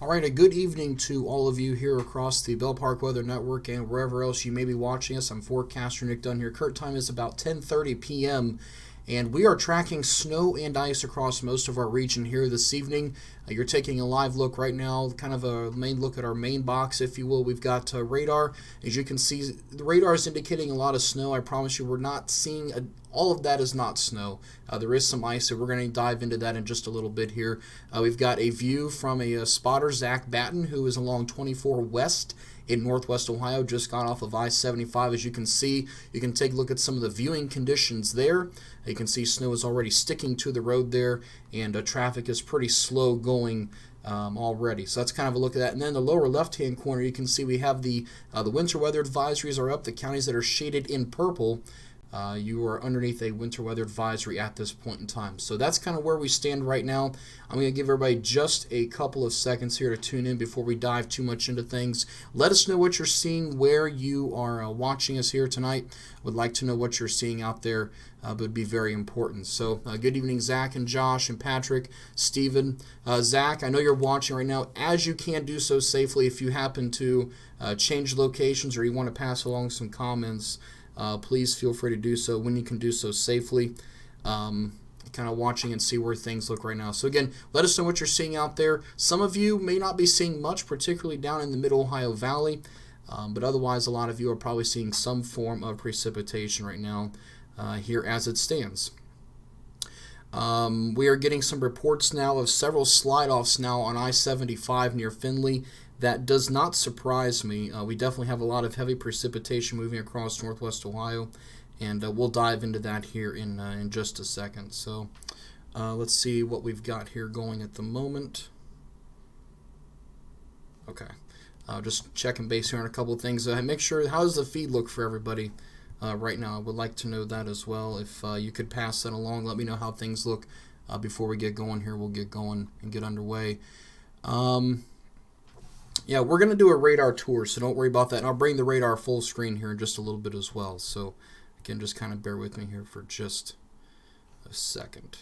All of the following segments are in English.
All right, a good evening to all of you here across the Bell Park Weather Network and wherever else you may be watching us. I'm forecaster Nick Dunn here. Current time is about 10:30 p.m. and we are tracking snow and ice across most of our region here this evening. You're taking a live look right now, kind of a main look at our main box, if you will. We've got radar. As you can see, the radar is indicating a lot of snow. I promise you we're not seeing all of that is not snow. There is some ice, so we're going to dive into that in just a little bit here. We've got a view from a spotter, Zach Battin, who is along 24 West in Northwest Ohio, just got off of I-75. As you can see, you can take a look at some of the viewing conditions there. You can see snow is already sticking to the road there, and traffic is pretty slow going already. So that's kind of a look at that. And then the lower left-hand corner, you can see we have the winter weather advisories are up. The counties that are shaded in purple, you are underneath a winter weather advisory at this point in time. So that's kind of where we stand right now. I'm going to give everybody just a couple of seconds here to tune in before we dive too much into things. Let us know what you're seeing, where you are watching us here tonight. Would like to know what you're seeing out there. It would be very important. So good evening, Zach and Josh and Patrick, Stephen. Zach, I know you're watching right now. As you can do so safely, if you happen to change locations or you want to pass along some comments, please feel free to do so when you can do so safely. Kind of watching and see where things look right now. So again, let us know what you're seeing out there. Some of you may not be seeing much, particularly down in the Mid-Ohio Valley, but otherwise a lot of you are probably seeing some form of precipitation right now here as it stands. We are getting some reports now of several slide-offs now on I-75 near Findlay. That does not surprise me. We definitely have a lot of heavy precipitation moving across Northwest Ohio, and we'll dive into that here in just a second. So let's see what we've got here going at the moment. Okay, just checking base here on a couple of things. Make sure, how does the feed look for everybody right now? I would like to know that as well. If you could pass that along, let me know how things look before we get going here. We'll get going and get underway. Yeah, we're going to do a radar tour, so don't worry about that. And I'll bring the radar full screen here in just a little bit as well. So, again, just kind of bear with me here for just a second.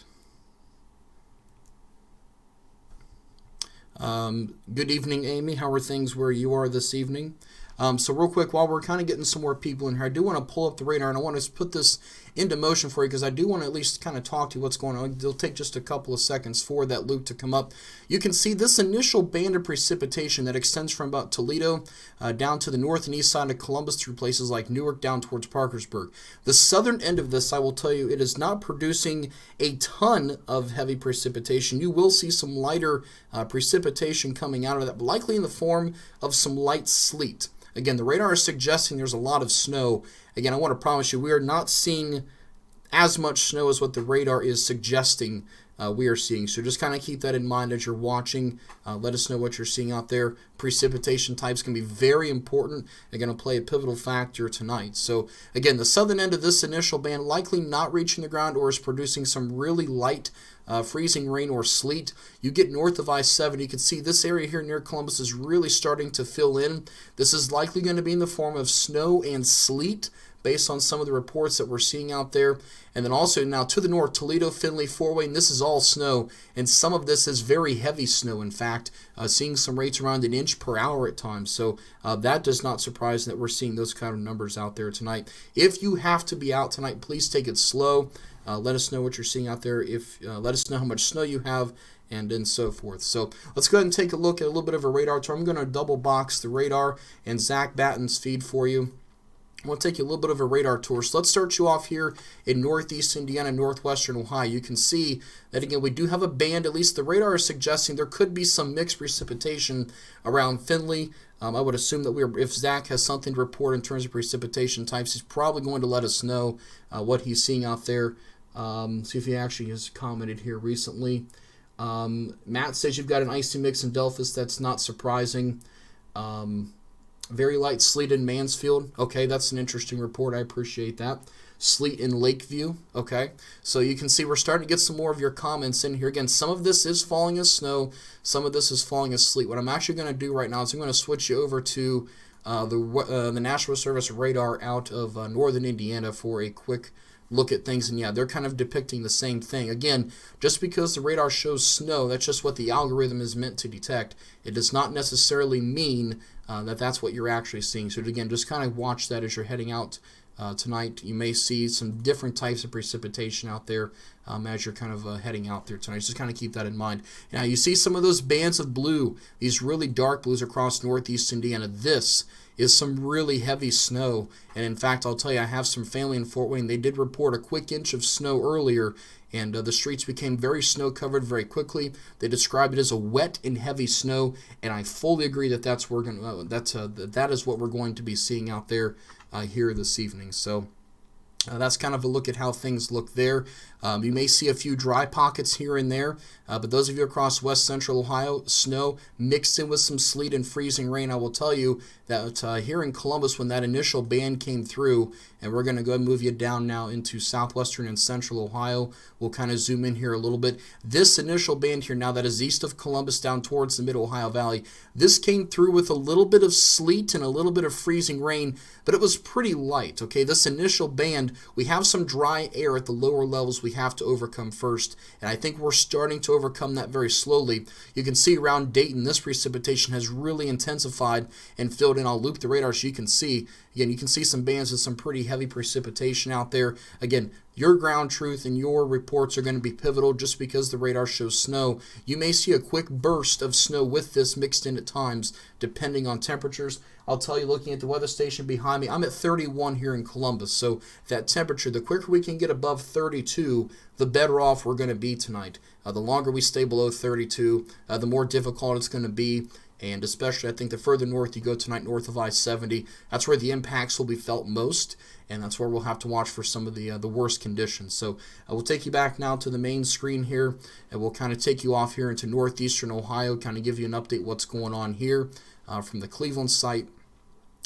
Good evening, Amy. How are things where you are this evening? So real quick, while we're kind of getting some more people in here, I do want to pull up the radar, and I want to put this into motion for you because I do want to at least kind of talk to you what's going on. It'll take just a couple of seconds for that loop to come up. You can see this initial band of precipitation that extends from about Toledo down to the north and east side of Columbus through places like Newark down towards Parkersburg. The southern end of this, I will tell you, it is not producing a ton of heavy precipitation. You will see some lighter precipitation coming out of that, but likely in the form of some light sleet. Again, the radar is suggesting there's a lot of snow. Again, I want to promise you, we are not seeing as much snow as what the radar is suggesting we are seeing. So just kind of keep that in mind as you're watching. Let us know what you're seeing out there. Precipitation types can be very important. They're going to play a pivotal factor tonight. So again, the southern end of this initial band likely not reaching the ground or is producing some really light freezing rain or sleet. You get north of I-70, you can see this area here near Columbus is really starting to fill in. This is likely going to be in the form of snow and sleet based on some of the reports that we're seeing out there. And then also now to the north, Toledo, Findlay, Four-Way, and this is all snow. And some of this is very heavy snow, in fact, seeing some rates around 1 inch per hour at times. So that does not surprise me that we're seeing those kind of numbers out there tonight. If you have to be out tonight, please take it slow. Let us know what you're seeing out there. Let us know how much snow you have, and so forth. So let's go ahead and take a look at a little bit of a radar tour. I'm going to double box the radar and Zach Battin's feed for you. I want to take you a little bit of a radar tour. So let's start you off here in northeast Indiana, northwestern Ohio. You can see that, again, we do have a band. At least the radar is suggesting there could be some mixed precipitation around Findlay. I would assume that if Zach has something to report in terms of precipitation types, he's probably going to let us know what he's seeing out there. See if he actually has commented here recently. Matt says you've got an icy mix in Delphus. That's not surprising. Very light sleet in Mansfield. Okay, that's an interesting report. I appreciate that. Sleet in Lakeview. Okay, so you can see we're starting to get some more of your comments in here. Again, some of this is falling as snow. Some of this is falling as sleet. What I'm actually going to do right now is I'm going to switch you over to the National Service radar out of northern Indiana for a quick look at things, and yeah, they're kind of depicting the same thing. Again, just because the radar shows snow, that's just what the algorithm is meant to detect. It does not necessarily mean that that's what you're actually seeing. So again, just kind of watch that as you're heading out tonight. You may see some different types of precipitation out there as you're kind of heading out there tonight. Just kind of keep that in mind. Now, you see some of those bands of blue, these really dark blues across northeast Indiana. This is some really heavy snow. And in fact, I'll tell you, I have some family in Fort Wayne. They did report a quick inch of snow earlier, and the streets became very snow-covered very quickly. They described it as a wet and heavy snow, and I fully agree that that is what we're going to be seeing out there here this evening. So that's kind of a look at how things look there. You may see a few dry pockets here and there, but those of you across west central Ohio, snow mixed in with some sleet and freezing rain. I will tell you that here in Columbus, when that initial band came through, and we're going to go ahead and move you down now into southwestern and central Ohio. We'll kind of zoom in here a little bit. This initial band here now that is east of Columbus down towards the mid-Ohio Valley, this came through with a little bit of sleet and a little bit of freezing rain, but it was pretty light. Okay, this initial band, we have some dry air at the lower levels we have to overcome first, and I think we're starting to overcome that very slowly. You can see around Dayton, this precipitation has really intensified and filled in. I'll loop the radar so you can see. Again, you can see some bands with some pretty heavy precipitation out there. Again, your ground truth and your reports are going to be pivotal just because the radar shows snow. You may see a quick burst of snow with this mixed in at times, depending on temperatures. I'll tell you, looking at the weather station behind me, I'm at 31 here in Columbus, so that temperature, the quicker we can get above 32, the better off we're going to be tonight. The longer we stay below 32, the more difficult it's going to be. And especially, I think the further north you go tonight, north of I-70, that's where the impacts will be felt most, and that's where we'll have to watch for some of the worst conditions. So we'll take you back now to the main screen here, and we'll kind of take you off here into northeastern Ohio, kind of give you an update what's going on here from the Cleveland site.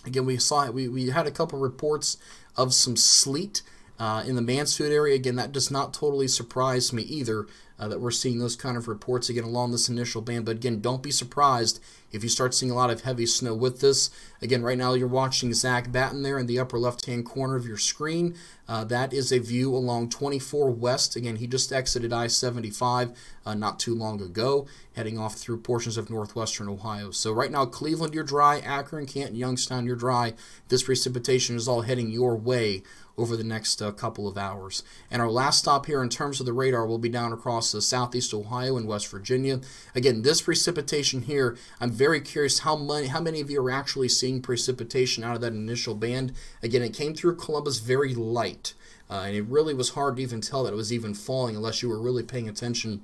Again, we had a couple reports of some sleet in the Mansfield area. Again, that does not totally surprise me either, that we're seeing those kind of reports again along this initial band. But again, don't be surprised if you start seeing a lot of heavy snow with this. Again, right now you're watching Zach Battin there in the upper left-hand corner of your screen. That is a view along 24 West. Again, he just exited I-75 not too long ago, heading off through portions of northwestern Ohio. So right now, Cleveland, you're dry. Akron, Canton, Youngstown, you're dry. This precipitation is all heading your way over the next couple of hours. And our last stop here in terms of the radar will be down across southeast Ohio and West Virginia. Again, this precipitation here, I'm very curious how many of you are actually seeing precipitation out of that initial band. Again, it came through Columbus very light. And it really was hard to even tell that it was even falling unless you were really paying attention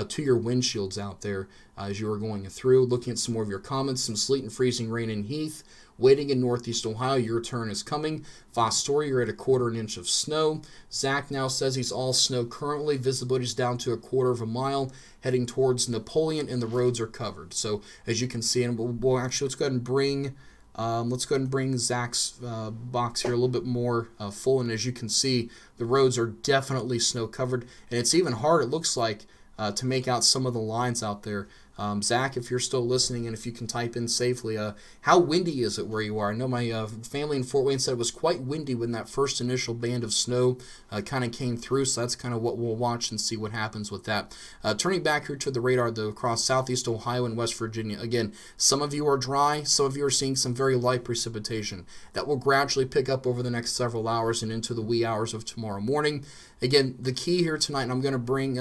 to your windshields out there as you were going through. Looking at some more of your comments, some sleet and freezing rain in Heath. Waiting in northeast Ohio, your turn is coming. Fostoria, you're at a 1/4 inch of snow. Zach now says he's all snow currently. Visibility's down to 1/4 mile, heading towards Napoleon, and the roads are covered. So as you can see, and we'll actually let's go ahead and bring Zach's box here a little bit more full. And as you can see, the roads are definitely snow covered, and it's even hard, it looks like, to make out some of the lines out there. Zach, if you're still listening and if you can type in safely, how windy is it where you are? I know my family in Fort Wayne said it was quite windy when that first initial band of snow kind of came through, so that's kind of what we'll watch and see what happens with that. Turning back here to the radar, though, across southeast Ohio and West Virginia, again, some of you are dry, some of you are seeing some very light precipitation. That will gradually pick up over the next several hours and into the wee hours of tomorrow morning. Again, the key here tonight, and I'm going to bring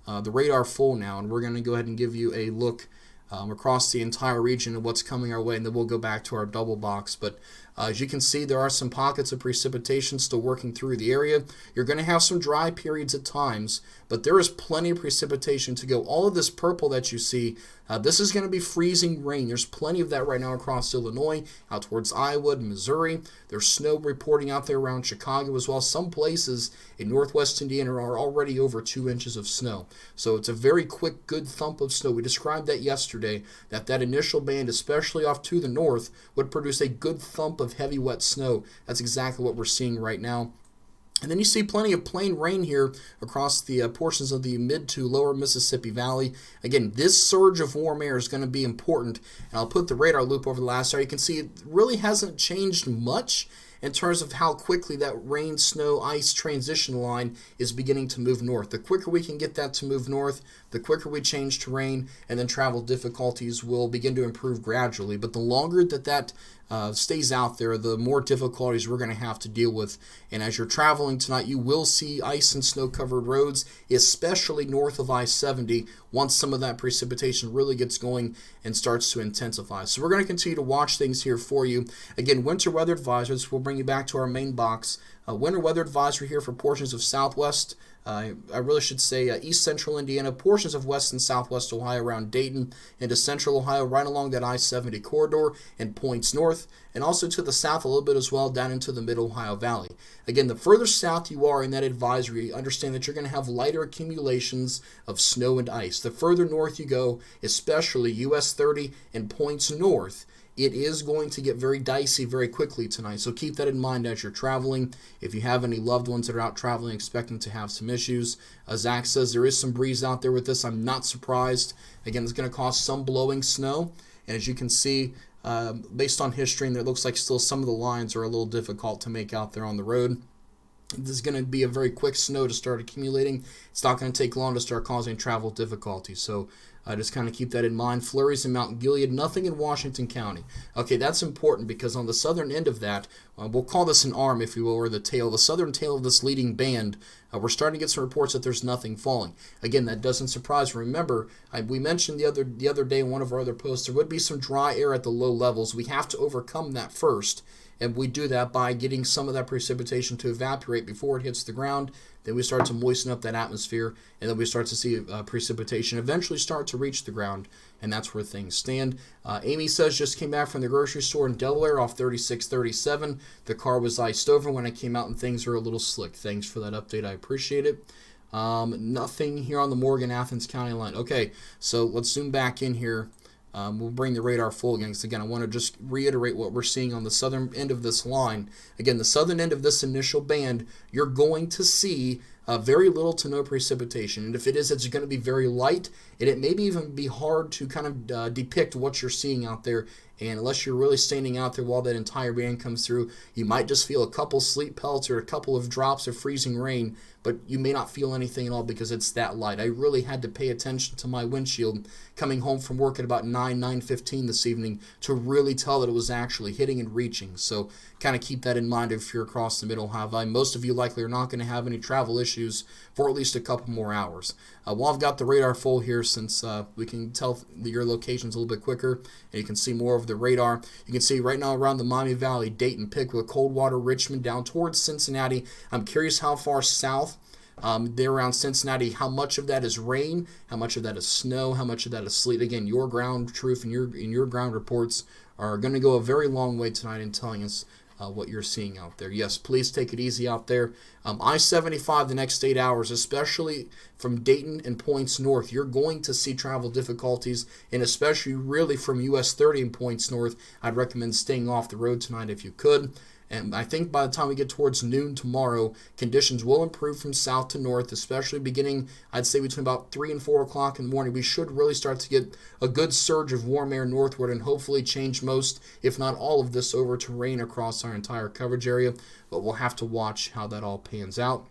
the radar full now, and we're going to go ahead and give you a look across the entire region and what's coming our way, and then we'll go back to our double box. But as you can see, there are some pockets of precipitation still working through the area. You're going to have some dry periods at times, but there is plenty of precipitation to go. All of this purple that you see, this is going to be freezing rain. There's plenty of that right now across Illinois, out towards Iowa and Missouri. There's snow reporting out there around Chicago as well. Some places in northwest Indiana are already over 2 inches of snow. So it's a very quick, good thump of snow. We described that yesterday, that initial band, especially off to the north, would produce a good thump of heavy, wet snow. That's exactly what we're seeing right now. And then you see plenty of plain rain here across the portions of the mid to lower Mississippi Valley. Again, this surge of warm air is going to be important. And I'll put the radar loop over the last hour. You can see it really hasn't changed much. in terms of how quickly that rain, snow, ice transition line is beginning to move north. The quicker we can get that to move north, the quicker we change terrain, and then travel difficulties will begin to improve gradually. But the longer that stays out there, the more difficulties we're going to have to deal with. And as you're traveling tonight, you will see ice and snow-covered roads, especially north of I-70, once some of that precipitation really gets going and starts to intensify. So we're going to continue to watch things here for you. Again, winter weather advisories, we'll bring you back to our main box. Winter weather advisory here for portions of southwest, I really should say east central Indiana, portions of west and southwest Ohio around Dayton, into central Ohio right along that I-70 corridor and points north, and also to the south a little bit as well down into the mid-Ohio Valley. Again, the further south you are in that advisory, understand that you're going to have lighter accumulations of snow and ice. The further north you go, especially US 30 and points north, it is going to get very dicey very quickly tonight. So keep that in mind as you're traveling. If you have any loved ones that are out traveling expecting to have some issues, Zach says there is some breeze out there with this. I'm not surprised. Again, it's going to cause some blowing snow. And as you can see, based on history, and it looks like still some of the lines are a little difficult to make out there on the road. This is going to be a very quick snow to start accumulating. It's not going to take long to start causing travel difficulties. So just kind of keep that in mind. Flurries in Mount Gilead, nothing in Washington County. Okay, that's important because on the southern end of that, we'll call this an arm, if you will, or the tail, the southern tail of this leading band, we're starting to get some reports that there's nothing falling. Again, that doesn't surprise. Remember, we mentioned the other day in one of our other posts, there would be some dry air at the low levels. We have to overcome that first. And we do that by getting some of that precipitation to evaporate before it hits the ground. Then we start to moisten up that atmosphere, and then we start to see precipitation eventually start to reach the ground, and that's where things stand. Amy says, just came back from the grocery store in Delaware off 3637. The car was iced over when I came out, and things are a little slick. Thanks for that update. I appreciate it. Nothing here on the Morgan-Athens County line. Okay, so let's zoom back in here. We'll bring the radar full again, because again, I want to just reiterate what we're seeing on the southern end of this line. Again, the southern end of this initial band, you're going to see very little to no precipitation. And if it is, it's going to be very light, and it may even be hard to kind of depict what you're seeing out there. And unless you're really standing out there while that entire band comes through, you might just feel a couple sleet pelts or a couple of drops of freezing rain, but you may not feel anything at all because it's that light. I really had to pay attention to my windshield coming home from work at about 9:15 this evening to really tell that it was actually hitting and reaching. So kind of keep that in mind if you're across the Mid-Ohio Valley. Most of you likely are not going to have any travel issues for at least a couple more hours. Well, I've got the radar full here since we can tell your locations a little bit quicker, and you can see more of the radar. You can see right now around the Miami Valley, Dayton, Pickwick, Coldwater, Richmond, down towards Cincinnati. I'm curious how far south there around Cincinnati, how much of that is rain, how much of that is snow, how much of that is sleet. Again, your ground truth and your ground reports are going to go a very long way tonight in telling us what you're seeing out there. Yes, please take it easy out there. I-75 the next 8 hours, especially from Dayton and points north, you're going to see travel difficulties, and especially really from US 30 and points north, I'd recommend staying off the road tonight if you could. And I think by the time we get towards noon tomorrow, conditions will improve from south to north, especially beginning, I'd say, between about 3 and 4 o'clock in the morning. We should really start to get a good surge of warm air northward and hopefully change most, if not all of this, over to rain across our entire coverage area. But we'll have to watch how that all pans out.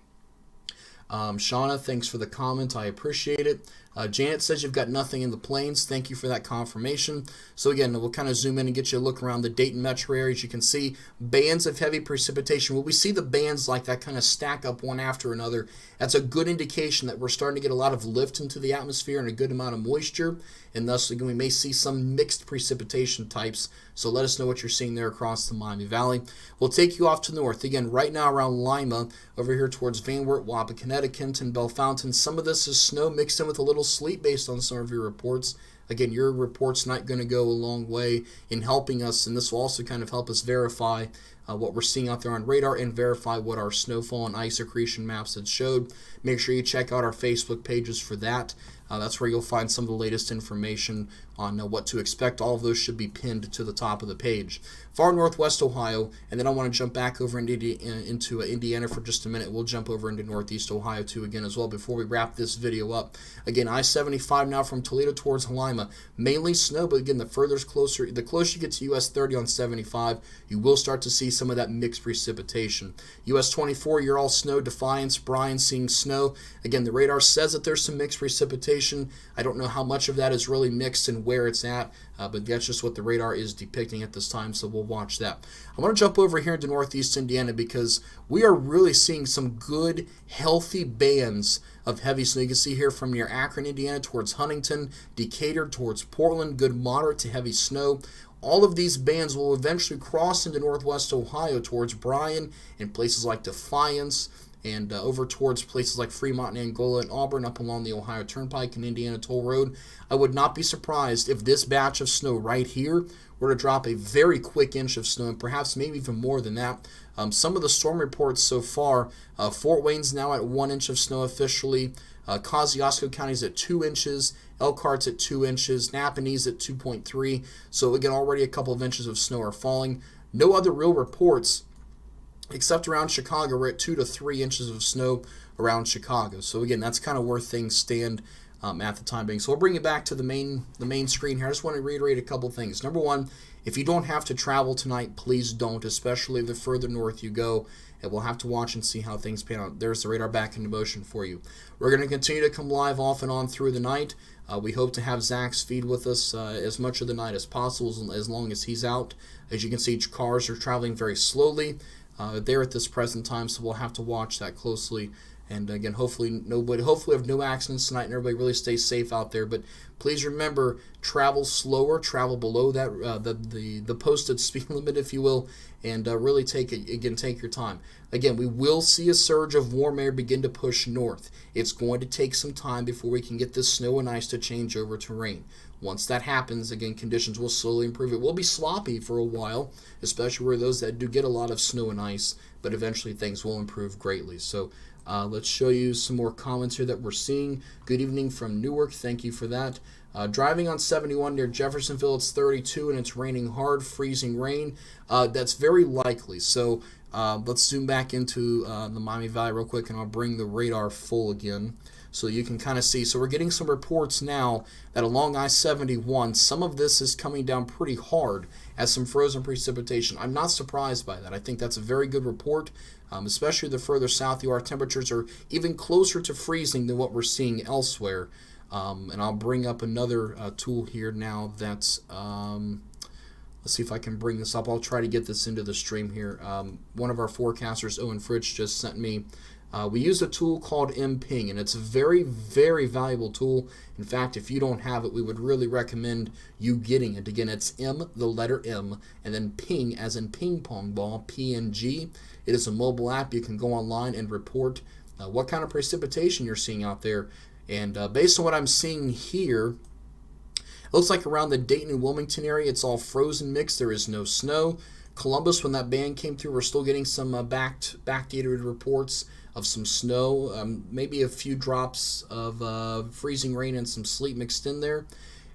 Shauna, thanks for the comment. I appreciate it. Janet says you've got nothing in the plains. Thank you for that confirmation. So again, we'll kind of zoom in and get you a look around the Dayton metro area. As you can see, bands of heavy precipitation. When we see the bands like that kind of stack up one after another, that's a good indication that we're starting to get a lot of lift into the atmosphere and a good amount of moisture. And thus, again, we may see some mixed precipitation types. So let us know what you're seeing there across the Miami Valley. We'll take you off to the north. Again, right now around Lima, over here towards Van Wert, Wapakoneta, and Bellefontaine. Some of this is snow mixed in with a little sleet based on some of your reports. Again, your report's not going to go a long way in helping us, and this will also kind of help us verify what we're seeing out there on radar and verify what our snowfall and ice accretion maps had showed. Make sure you check out our Facebook pages for that. That's where you'll find some of the latest information on what to expect. All of those should be pinned to the top of the page. Far northwest Ohio, and then I want to jump back over into Indiana for just a minute. We'll jump over into northeast Ohio too again as well before we wrap this video up. Again, I-75 now from Toledo towards Lima. Lima. Mainly snow, but again, the closer you get to US 30 on 75, you will start to see some of that mixed precipitation. US 24, you're all snow. Defiance, Bryan seeing snow. Again, the radar says that there's some mixed precipitation. I don't know how much of that is really mixed and where it's at, but that's just what the radar is depicting at this time, so we'll watch that. I want to jump over here into northeast Indiana because we are really seeing some good, healthy bands of heavy snow. You can see here from near Akron, Indiana, towards Huntington, Decatur, towards Portland, good moderate to heavy snow. All of these bands will eventually cross into northwest Ohio towards Bryan and places like Defiance, and over towards places like Fremont and Angola and Auburn, up along the Ohio Turnpike and Indiana Toll Road. I would not be surprised if this batch of snow right here were to drop a very quick inch of snow, and perhaps maybe even more than that. Some of the storm reports so far, Fort Wayne's now at 1 inch of snow officially, Kosciuszko County's at 2 inches, Elkhart's at 2 inches, Napanee's at 2.3, so again, already a couple of inches of snow are falling. No other real reports except around Chicago. We're at 2 to 3 inches of snow around Chicago. So again, that's kind of where things stand at the time being. So we'll bring you back to the main screen here. I just want to reiterate a couple things. Number one, if you don't have to travel tonight, please don't, especially the further north you go. And we'll have to watch and see how things pan out. There's the radar back into motion for you. We're going to continue to come live off and on through the night. We hope to have Zach's feed with us as much of the night as possible, as long as he's out. As you can see, cars are traveling very slowly there at this present time, so we'll have to watch that closely. And again, hopefully we have no accidents tonight, and everybody really stays safe out there. But please remember, travel slower, travel below that the posted speed limit, if you will, and really take your time. Again, we will see a surge of warm air begin to push north. It's going to take some time before we can get this snow and ice to change over to rain. Once that happens, again, conditions will slowly improve. It will be sloppy for a while, especially where those that do get a lot of snow and ice, but eventually things will improve greatly. So let's show you some more comments here that we're seeing. Good evening from Newark. Thank you for that. Driving on 71 near Jeffersonville, it's 32 and it's raining hard, freezing rain. That's very likely. So let's zoom back into the Miami Valley real quick, and I'll bring the radar full again so you can kind of see. So we're getting some reports now that along I-71, some of this is coming down pretty hard as some frozen precipitation. I'm not surprised by that. I think that's a very good report, especially the further south you are. Temperatures are even closer to freezing than what we're seeing elsewhere. And I'll bring up another tool here now that's, let's see if I can bring this up. I'll try to get this into the stream here. One of our forecasters, Owen Fritsch, just sent me. We use a tool called MPing, and it's a very, very valuable tool. In fact, if you don't have it, we would really recommend you getting it. Again, it's M, the letter M, and then ping, as in ping pong ball, PNG. It is a mobile app. You can go online and report what kind of precipitation you're seeing out there. And based on what I'm seeing here, it looks like around the Dayton and Wilmington area, it's all frozen mix. There is no snow. Columbus, when that band came through, we're still getting some backdated reports of some snow, maybe a few drops of freezing rain and some sleet mixed in there.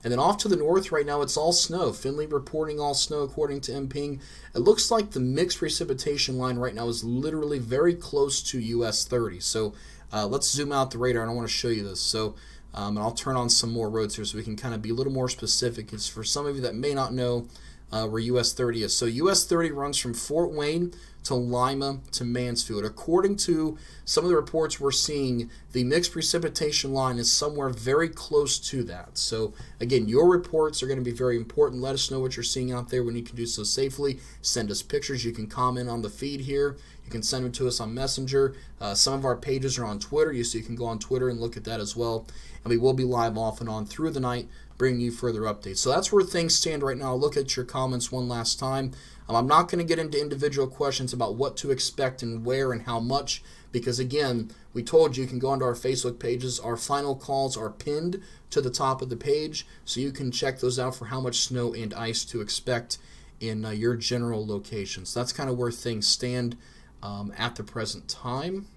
And then off to the north right now, it's all snow. Finley reporting all snow according to MPing. It looks like the mixed precipitation line right now is literally very close to US 30. So let's zoom out the radar, and I want to show you this. So, and I'll turn on some more roads here so we can kind of be a little more specific. It's for some of you that may not know where US 30 is. So US 30 runs from Fort Wayne to Lima to Mansfield. According to some of the reports we're seeing, the mixed precipitation line is somewhere very close to that. So again, your reports are going to be very important. Let us know what you're seeing out there when you can do so safely. Send us pictures. You can comment on the feed here. You can send them to us on Messenger. Some of our pages are on Twitter, so you can go on Twitter and look at that as well. And we will be live off and on through the night, bringing you further updates. So that's where things stand right now. I'll look at your comments one last time. I'm not going to get into individual questions about what to expect and where and how much, because again, we told you can go onto our Facebook pages. Our final calls are pinned to the top of the page, so you can check those out for how much snow and ice to expect in your general locations. So that's kind of where things stand at the present time.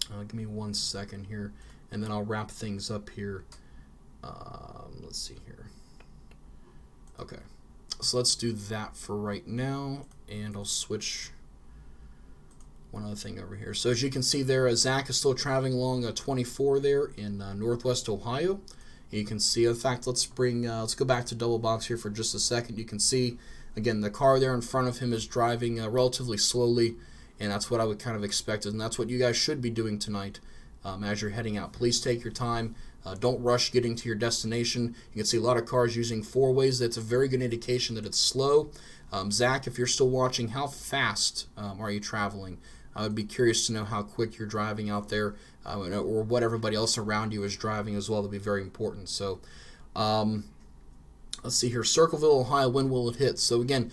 Give me 1 second here, and then I'll wrap things up here. Let's see here. Okay. So let's do that for right now, and I'll switch one other thing over here. So as you can see there, Zach is still traveling along 24 there in northwest Ohio, You can see, in fact, let's go back to double box here for just a second. You can see, again, the car there in front of him is driving relatively slowly, and that's what I would kind of expect, and that's what you guys should be doing tonight as you're heading out. Please take your time. Don't rush getting to your destination. You can see a lot of cars using four ways. That's a very good indication that it's slow. Zach, if you're still watching, how fast are you traveling? I would be curious to know how quick you're driving out there, or what everybody else around you is driving as well. That'll be very important. So let's see here. Circleville, Ohio, when will it hit? So again,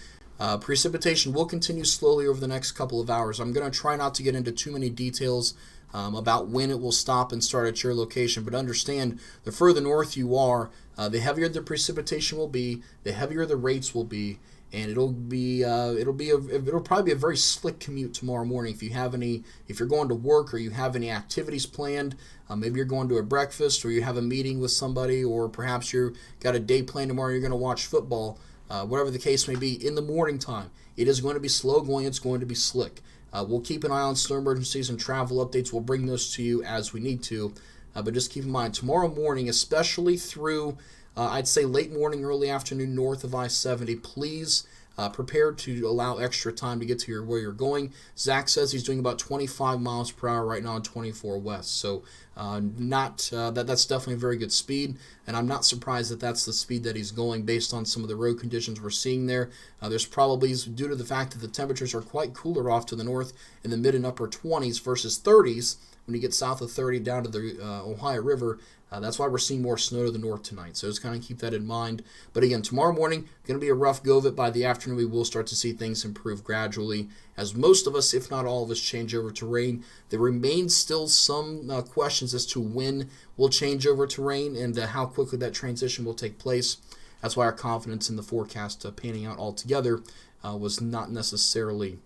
precipitation will continue slowly over the next couple of hours. I'm going to try not to get into too many details about when it will stop and start at your location, but understand the further north you are, the heavier the precipitation will be, the heavier the rates will be, and it'll probably be a very slick commute tomorrow morning. If you're going to work or you have any activities planned, maybe you're going to a breakfast or you have a meeting with somebody, or perhaps you've got a day planned tomorrow, you're going to watch football, whatever the case may be, in the morning time, it is going to be slow going, it's going to be slick. We'll keep an eye on snow emergencies and travel updates. We'll bring those to you as we need to, but just keep in mind, tomorrow morning, especially through I'd say late morning, early afternoon north of I-70, please prepare to allow extra time to get to where you're going. Zach says he's doing about 25 miles per hour right now on 24 west, so that's definitely a very good speed, and I'm not surprised that that's the speed that he's going based on some of the road conditions we're seeing there. There's probably, due to the fact that the temperatures are quite cooler off to the north in the mid and upper 20s versus 30s when you get south of 30 down to the Ohio River. That's why we're seeing more snow to the north tonight. So just kind of keep that in mind. But again, tomorrow morning, going to be a rough go of it. By the afternoon, we will start to see things improve gradually, as most of us, if not all of us, change over to rain. There remains still some questions as to when we'll change over to rain and how quickly that transition will take place. That's why our confidence in the forecast panning out altogether was not necessarily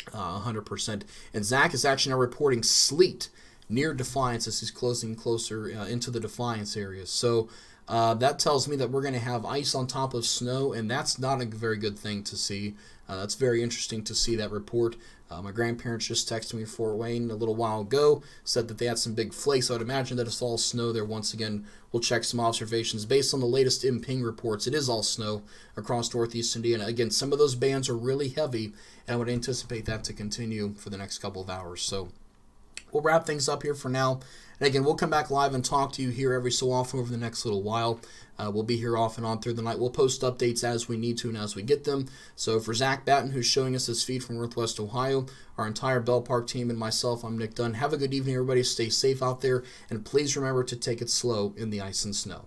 100%. And Zach is actually now reporting sleet near Defiance as he's closing closer into the Defiance area. So that tells me that we're going to have ice on top of snow, and that's not a very good thing to see. That's very interesting to see that report. My grandparents just texted me Fort Wayne a little while ago, said that they had some big flakes. I would imagine that it's all snow there. Once again, we'll check some observations. Based on the latest IMPING reports, it is all snow across northeast Indiana. Again, some of those bands are really heavy, and I would anticipate that to continue for the next couple of hours. So we'll wrap things up here for now. And again, we'll come back live and talk to you here every so often over the next little while. We'll be here off and on through the night. We'll post updates as we need to and as we get them. So for Zach Battin, who's showing us his feed from Northwest Ohio, our entire Bell Park team, and myself, I'm Nick Dunn. Have a good evening, everybody. Stay safe out there, and please remember to take it slow in the ice and snow.